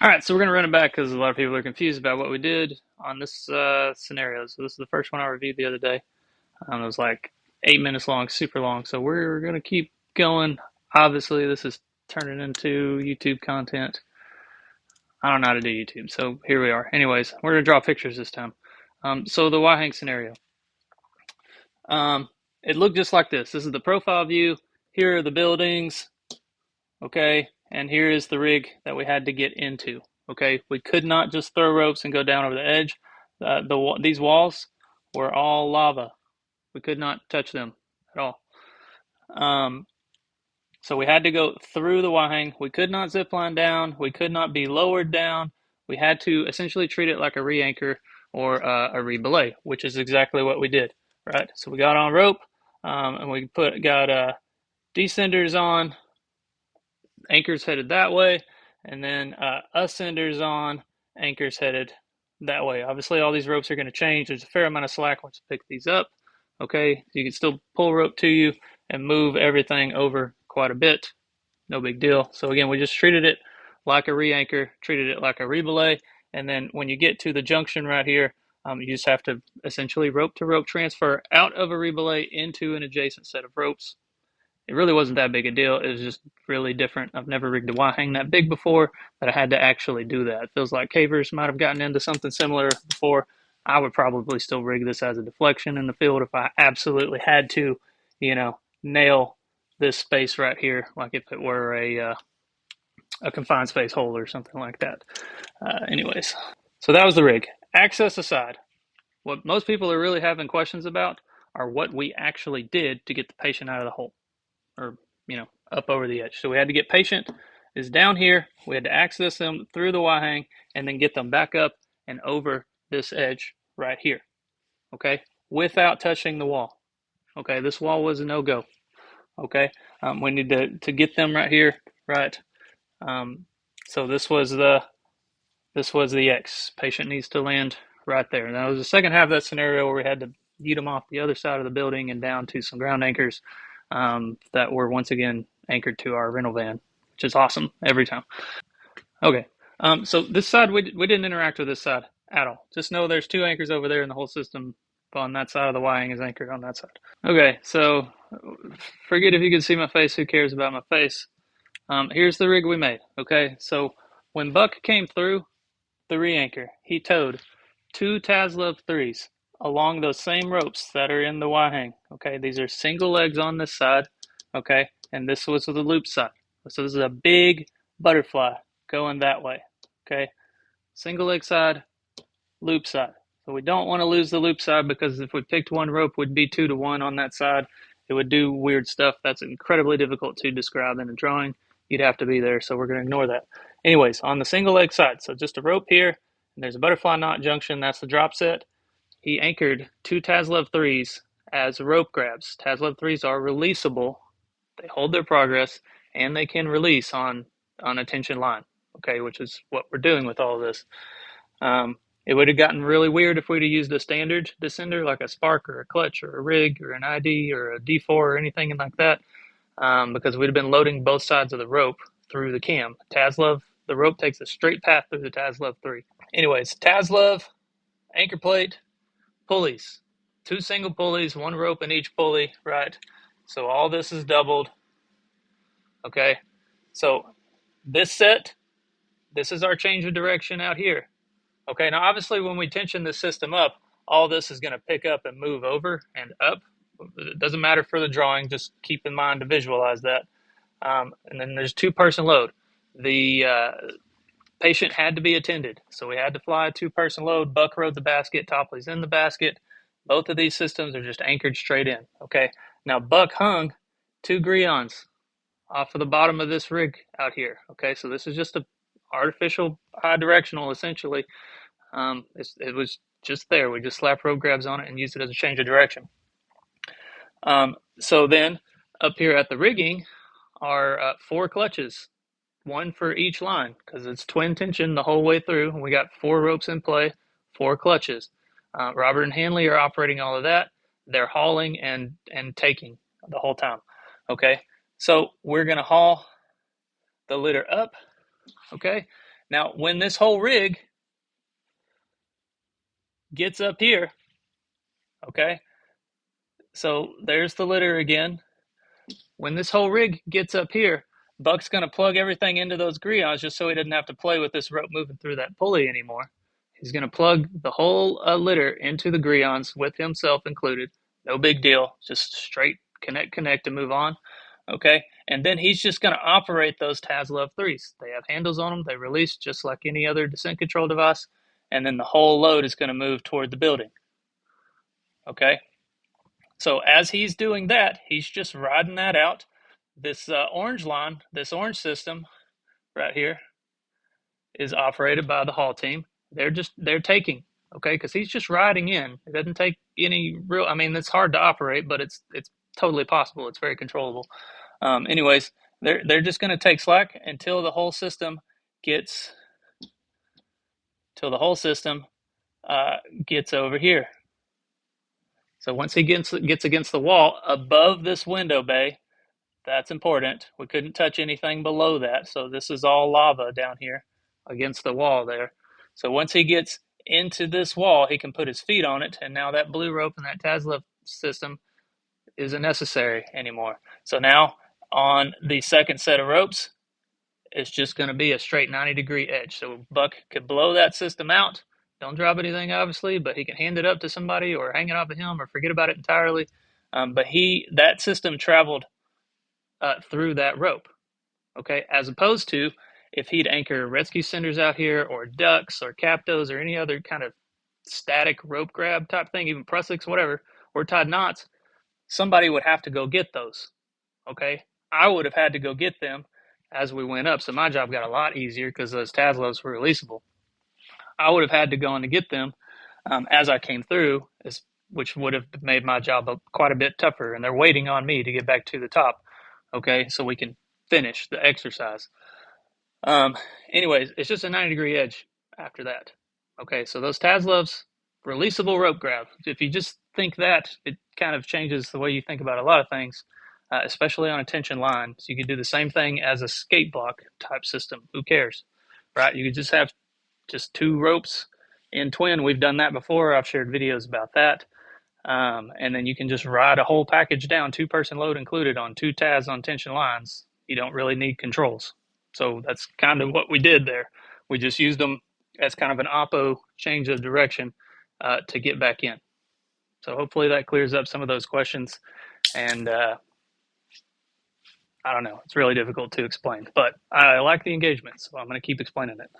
All right, so we're going to run it back because a lot of people are confused about what we did on this scenario. So this is the first one I reviewed the other day. It was like 8 minutes long, super long. So we're going to keep going. Obviously, this is turning into YouTube content. I don't know how to do YouTube, so here we are. Anyways, we're going to draw pictures this time. So the Y-Hank scenario. It looked just like this. This is the profile view. Here are the buildings. Okay, and here is the rig that we had to get into. Okay, we could not just throw ropes and go down over the edge. These walls were all lava. We could not touch them at all. Um, so we had to go through the Y-hang. We could not zip line down. We could not be lowered down. We had to essentially treat it like a re-anchor or a re-belay, which is exactly what we did. Right. So we got on rope, and we got descenders on, anchors headed that way, and then ascenders on, anchors headed that way. Obviously, all these ropes are going to change. There's a fair amount of slack once you pick these up. Okay, you can still pull rope to you and move everything over quite a bit. No big deal. So again, we just treated it like a re-anchor, treated it like a re-belay, and then when you get to the junction right here, you just have to essentially rope to rope transfer out of a re-belay into an adjacent set of ropes. It really wasn't that big a deal. It was just really different. I've never rigged a Y-hang that big before, but I had to actually do that. It feels like cavers might have gotten into something similar before. I would probably still rig this as a deflection in the field if I absolutely had to, nail this space right here, like if it were a confined space hole or something like that. Anyways, so that was the rig. Access aside, what most people are really having questions about are what we actually did to get the patient out of the hole, or up over the edge. So we had to get patient is down here. We had to access them through the Y-hang and then get them back up and over this edge right here. Okay, without touching the wall. Okay, this wall was a no-go. Okay, we need to get them right here, right? Um, so this was the X. Patient needs to land right there. Now, there's the second half of that scenario where we had to yeet them off the other side of the building and down to some ground anchors that were once again anchored to our rental van, which is awesome every time. Okay, so this side, we didn't interact with this side at all. Just know there's two anchors over there and the whole system on that side of the Y-hang is anchored on that side. Okay, so forget if you can see my face, who cares about my face? Here's the rig we made. Okay, so when Buck came through, the re-anchor, he towed two Taslov 3s along those same ropes that are in the Y-hang. Okay, these are single legs on this side. Okay, and this was the loop side. So this is a big butterfly going that way. Okay, single leg side, loop side. So we don't want to lose the loop side because if we picked one rope, we'd be 2-to-1 on that side. It would do weird stuff that's incredibly difficult to describe in a drawing. You'd have to be there, so we're going to ignore that. Anyways, on the single leg side, so just a rope here, and there's a butterfly knot junction, that's the drop set. He anchored two Taslov 3s as rope grabs. Taslov 3s are releasable, they hold their progress, and they can release on a tension line, okay, which is what we're doing with all of this. It would have gotten really weird if we'd have used a standard descender like a spark or a clutch or a rig or an ID or a D4 or anything like that, because we'd have been loading both sides of the rope through the cam. Taslov, the rope takes a straight path through the Taslov 3. Anyways, Taslov, anchor plate, pulleys. Two single pulleys, one rope in each pulley, right? So all this is doubled. Okay, so this is our change of direction out here. Okay, now obviously when we tension this system up, all this is going to pick up and move over and up. It doesn't matter for the drawing, just keep in mind to visualize that. And then there's two-person load. The patient had to be attended, so we had to fly a two-person load. Buck rode the basket, Topley's in the basket. Both of these systems are just anchored straight in. Okay, now Buck hung two Grions off of the bottom of this rig out here. Okay, so this is just a artificial high directional essentially. It was just there. We just slapped rope grabs on it and used it as a change of direction. So then up here at the rigging are four clutches, one for each line because it's twin tension the whole way through. We got four ropes in play, four clutches. Robert and Hanley are operating all of that. They're hauling and taking the whole time. Okay, so we're going to haul the litter up. Okay, Now, when this whole rig gets up here, okay, so there's the litter again. When this whole rig gets up here, Buck's going to plug everything into those Grions just so he doesn't have to play with this rope moving through that pulley anymore. He's going to plug the whole litter into the Grions with himself included. No big deal. Just straight connect, and move on. Okay. And then he's just going to operate those Taslov 3s. They have handles on them. They release just like any other descent control device. And then the whole load is going to move toward the building. Okay. So as he's doing that, he's just riding that out. This orange line, this orange system right here is operated by the haul team. They're taking, okay, because he's just riding in. It doesn't take any real. I mean, it's hard to operate, but it's totally possible. It's very controllable. Anyways, they're just going to take slack until the whole system gets gets over here. So once he gets against the wall above this window bay, that's important. We couldn't touch anything below that. So this is all lava down here against the wall there. So once he gets into this wall, he can put his feet on it. And now that blue rope and that Taslov system isn't necessary anymore. So now on the second set of ropes, it's just going to be a straight 90-degree edge. So Buck could blow that system out. Don't drop anything, obviously, but he can hand it up to somebody or hang it off of him or forget about it entirely. But that system traveled through that rope, okay? As opposed to if he'd anchor rescue cinders out here or ducks or captos or any other kind of static rope grab type thing, even Prussiks, whatever, or tied knots, somebody would have to go get those, okay? I would have had to go get them as we went up, so my job got a lot easier because those Taslovs were releasable. I would have had to go in to get them as I came through, which would have made my job quite a bit tougher, and they're waiting on me to get back to the top, okay, so we can finish the exercise. Anyways, it's just a 90-degree edge after that. Okay, so those Taslovs, releasable rope grab. If you just think that, it kind of changes the way you think about a lot of things, especially on a tension line. So you could do the same thing as a skate block type system. Who cares, right? You could just have just two ropes in twin. We've done that before. I've shared videos about that. And then you can just ride a whole package down, two-person load included, on two TAS on tension lines. You don't really need controls. So that's kind of what we did there. We just used them as kind of an oppo change of direction to get back in. So hopefully that clears up some of those questions. And I don't know, it's really difficult to explain, but I like the engagement, so I'm going to keep explaining it.